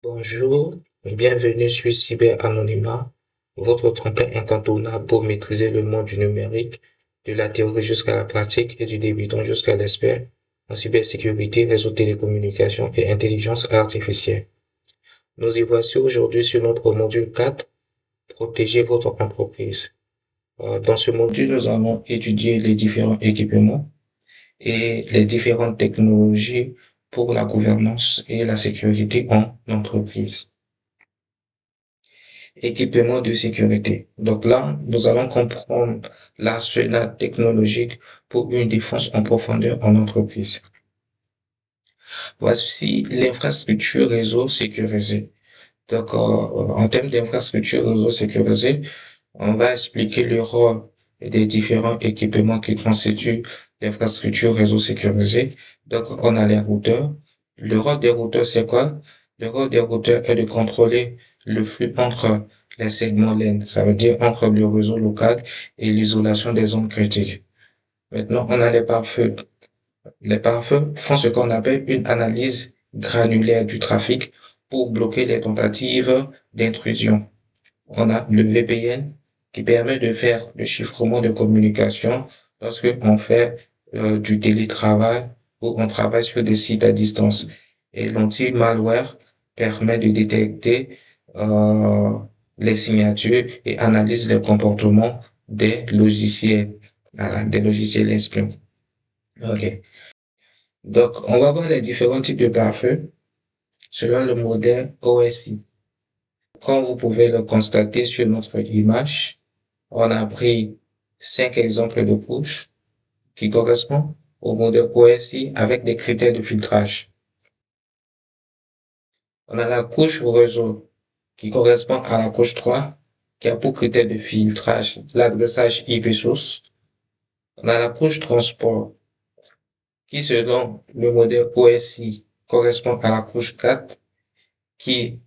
Bonjour, bienvenue sur Cyber Anonymat, votre tremplin incontournable pour maîtriser le monde du numérique, de la théorie jusqu'à la pratique et du débutant jusqu'à l'expert en cybersécurité, réseau télécommunications et intelligence artificielle. Nous y voici aujourd'hui sur notre module 4, protéger votre entreprise. Dans ce module, nous allons étudier les différents équipements et les différentes technologies pour la gouvernance et la sécurité en entreprise. Équipement de sécurité. Donc là, nous allons comprendre l'arsenal technologique pour une défense en profondeur en entreprise. Voici l'infrastructure réseau sécurisée. Donc, en termes d'infrastructure réseau sécurisée, on va expliquer le rôle des différents équipements qui constituent l'infrastructure réseau sécurisée. Donc, on a les routeurs. Le rôle des routeurs, c'est quoi? Le rôle des routeurs est de contrôler le flux entre les segments LAN, ça veut dire entre le réseau local et l'isolation des zones critiques. Maintenant, on a les pare-feux. Les pare-feux font ce qu'on appelle une analyse granulaire du trafic pour bloquer les tentatives d'intrusion. On a le VPN qui permet de faire le chiffrement de communication lorsque on fait du télétravail ou on travaille sur des sites à distance. Et l'anti-malware permet de détecter les signatures et analyse les comportements des logiciels espions. Ok. Donc, on va voir les différents types de pare-feu selon le modèle OSI. Comme vous pouvez le constater sur notre image, on a pris 5 exemples de couches qui correspondent au modèle OSI avec des critères de filtrage. On a la couche réseau qui correspond à la couche 3 qui a pour critère de filtrage l'adressage IP source. On a la couche transport qui, selon le modèle OSI, correspond à la couche 4 qui,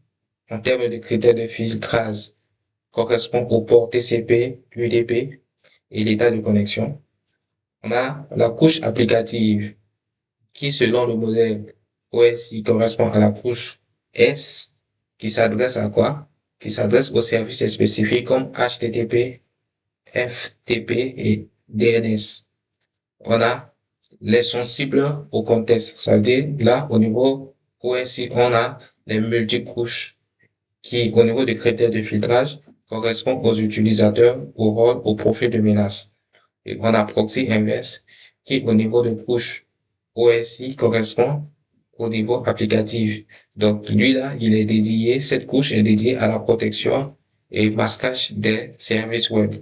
en termes de critères de filtrage, correspond au port TCP, UDP et l'état de connexion. On a la couche applicative qui, selon le modèle OSI, correspond à la couche S qui s'adresse à quoi? Qui s'adresse aux services spécifiques comme HTTP, FTP et DNS. On a les sensibles au contexte, ça veut dire là au niveau OSI, on a les multicouches qui, au niveau des critères de filtrage, correspondent aux utilisateurs, au rôle, au profil de menace. Et on a proxy inverse qui, au niveau de couche OSI, correspond au niveau applicatif. Donc, lui là, il est dédié, cette couche est dédiée à la protection et masquage des services web.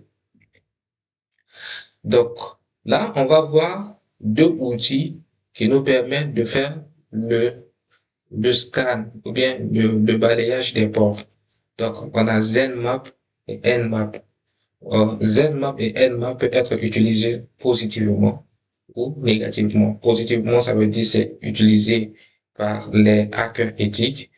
Donc, là, on va voir deux outils qui nous permettent de faire le scan ou bien le balayage des ports. Donc, on a ZenMap et Nmap. ZenMap et Nmap peuvent être utilisés positivement ou négativement. Positivement, ça veut dire c'est utilisé par les hackers éthiques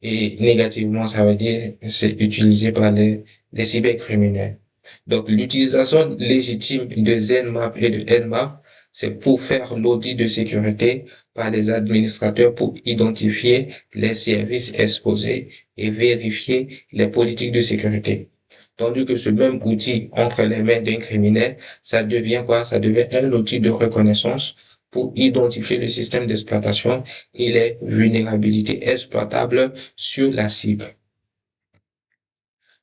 et négativement, ça veut dire c'est utilisé par les cybercriminels. Donc, l'utilisation légitime de ZenMap et de Nmap, c'est pour faire l'audit de sécurité par les administrateurs pour identifier les services exposés et vérifier les politiques de sécurité. Tandis que ce même outil entre les mains d'un criminel, ça devient quoi? Ça devient un outil de reconnaissance pour identifier le système d'exploitation et les vulnérabilités exploitables sur la cible.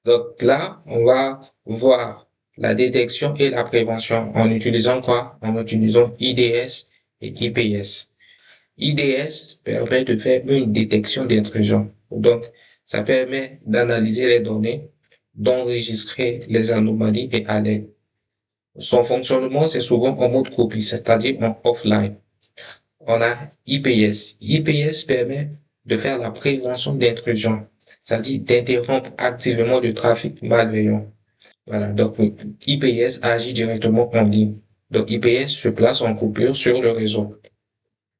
Donc là, on va voir la détection et la prévention en utilisant quoi? En utilisant IDS et IPS. IDS permet de faire une détection d'intrusion. Donc, ça permet d'analyser les données, d'enregistrer les anomalies et alertes. Son fonctionnement, c'est souvent en mode copie, c'est-à-dire en offline. On a IPS. IPS permet de faire la prévention d'intrusion, c'est-à-dire d'interrompre activement le trafic malveillant. Voilà, donc IPS agit directement en ligne. Donc IPS se place en coupure sur le réseau.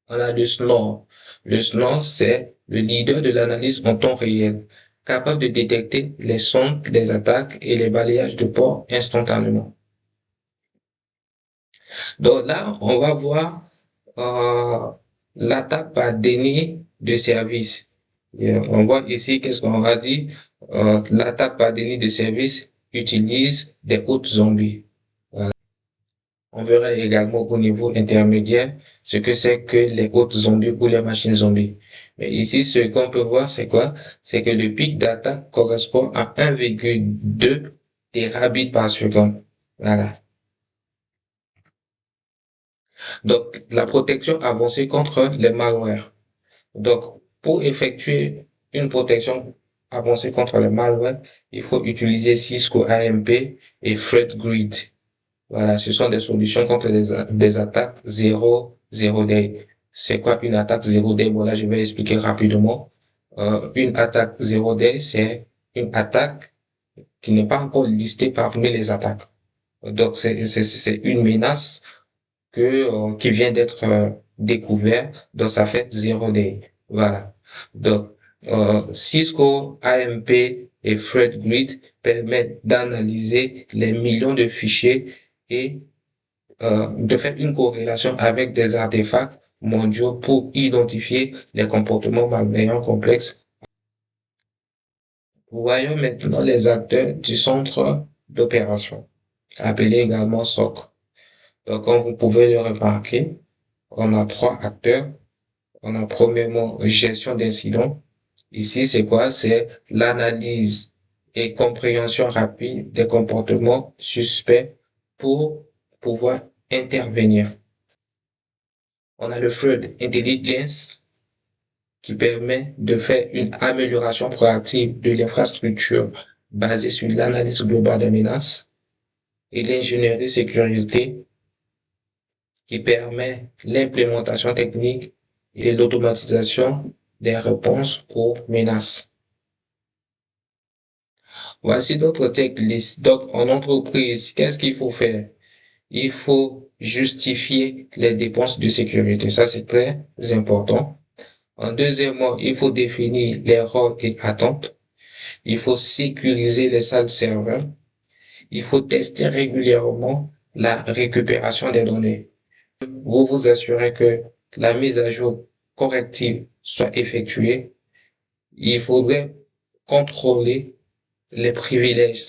On a le SNOR. Le SNOR, c'est le leader de l'analyse en temps réel, capable de détecter les sons des attaques et les balayages de ports instantanément. Donc là, on va voir l'attaque par déni de service. Et on voit ici, qu'est-ce qu'on a dit? L'attaque par déni de service utilise des hôtes zombies. Voilà. On verra également au niveau intermédiaire ce que c'est que les hôtes zombies ou les machines zombies. Mais ici, ce qu'on peut voir, c'est quoi? C'est que le pic d'attaque correspond à 1,2 terabits par seconde. Voilà. Donc, la protection avancée contre les malwares. Donc, pour effectuer une protection avancée contre les malwares, il faut utiliser Cisco AMP et ThreatGrid. Voilà, ce sont des solutions contre des attaques 0 day. C'est quoi une attaque 0 day? Bon, là, je vais expliquer rapidement. Une attaque 0 day, c'est une attaque qui n'est pas encore listée parmi les attaques. Donc, c'est une menace qui vient d'être découvert, donc ça fait 0 day. Voilà. Donc, Cisco AMP et ThreatGrid permettent d'analyser les millions de fichiers et de faire une corrélation avec des artefacts mondiaux pour identifier les comportements malveillants complexes. Voyons maintenant les acteurs du centre d'opération, appelé également SOC. Donc, comme vous pouvez le remarquer, on a trois acteurs. On a premièrement gestion d'incidents. Ici, c'est quoi? C'est l'analyse et compréhension rapide des comportements suspects pour pouvoir intervenir. On a le Threat Intelligence qui permet de faire une amélioration proactive de l'infrastructure basée sur l'analyse globale des menaces et l'ingénierie sécurité qui permet l'implémentation technique et l'automatisation des réponses aux menaces. Voici notre checklist. Donc, en entreprise, qu'est-ce qu'il faut faire? Il faut justifier les dépenses de sécurité. Ça, c'est très important. En deuxièmement, il faut définir les rôles et attentes. Il faut sécuriser les salles serveurs. Il faut tester régulièrement la récupération des données. Vous vous assurez que la mise à jour corrective soit effectuée. Il faudrait contrôler les privilèges.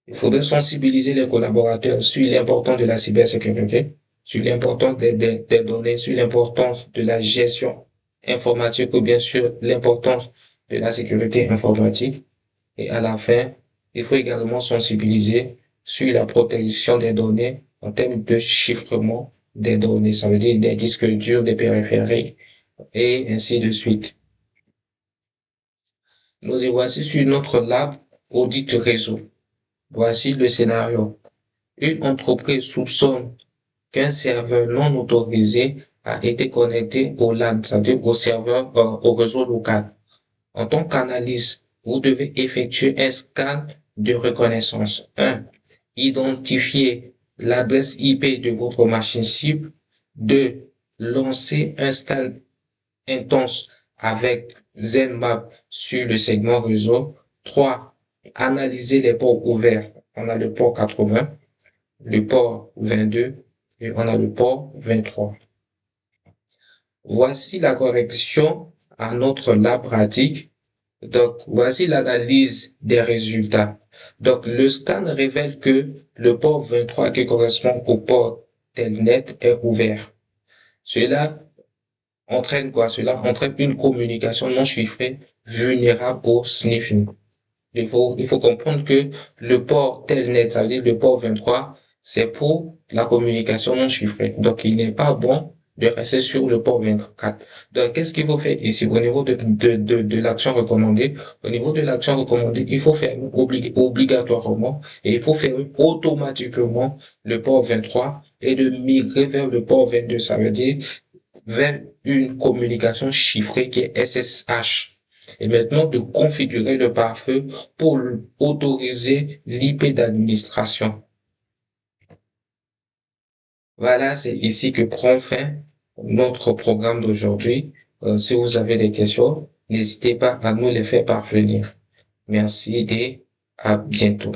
Il faudrait sensibiliser les collaborateurs sur l'importance de la cybersécurité, sur l'importance des données, sur l'importance de la gestion informatique ou bien sûr l'importance de la sécurité informatique. Et à la fin, il faut également sensibiliser sur la protection des données en termes de chiffrement des données. Ça veut dire des disques durs, des périphériques et ainsi de suite. Nous y voici sur notre lab audit réseau. Voici le scénario. Une entreprise soupçonne qu'un serveur non autorisé a été connecté au LAN, c'est-à-dire au serveur, au réseau local. En tant qu'analyste, vous devez effectuer un scan de reconnaissance. 1. Identifier l'adresse IP de votre machine cible. 2. Lancer un scan intense avec ZenMap sur le segment réseau. 3. Analyser les ports ouverts. On a le port 80, le port 22 et on a le port 23. Voici la correction à notre lab pratique. Donc, voici l'analyse des résultats. Donc, le scan révèle que le port 23 qui correspond au port Telnet est ouvert. Cela entraîne quoi? Cela entraîne une communication non chiffrée vulnérable au sniffing. Il faut comprendre que le port Telnet, ça veut dire le port 23, c'est pour la communication non chiffrée. Donc, il n'est pas bon de rester sur le port 24. Donc, qu'est-ce qu'il faut faire ici au niveau de l'action recommandée? Au niveau de l'action recommandée, il faut fermer obligatoirement et il faut fermer automatiquement le port 23 et de migrer vers le port 22. Ça veut dire vers une communication chiffrée qui est SSH. Et maintenant, de configurer le pare-feu pour autoriser l'IP d'administration. Voilà, c'est ici que prend fin notre programme d'aujourd'hui. Si vous avez des questions, n'hésitez pas à nous les faire parvenir. Merci et à bientôt.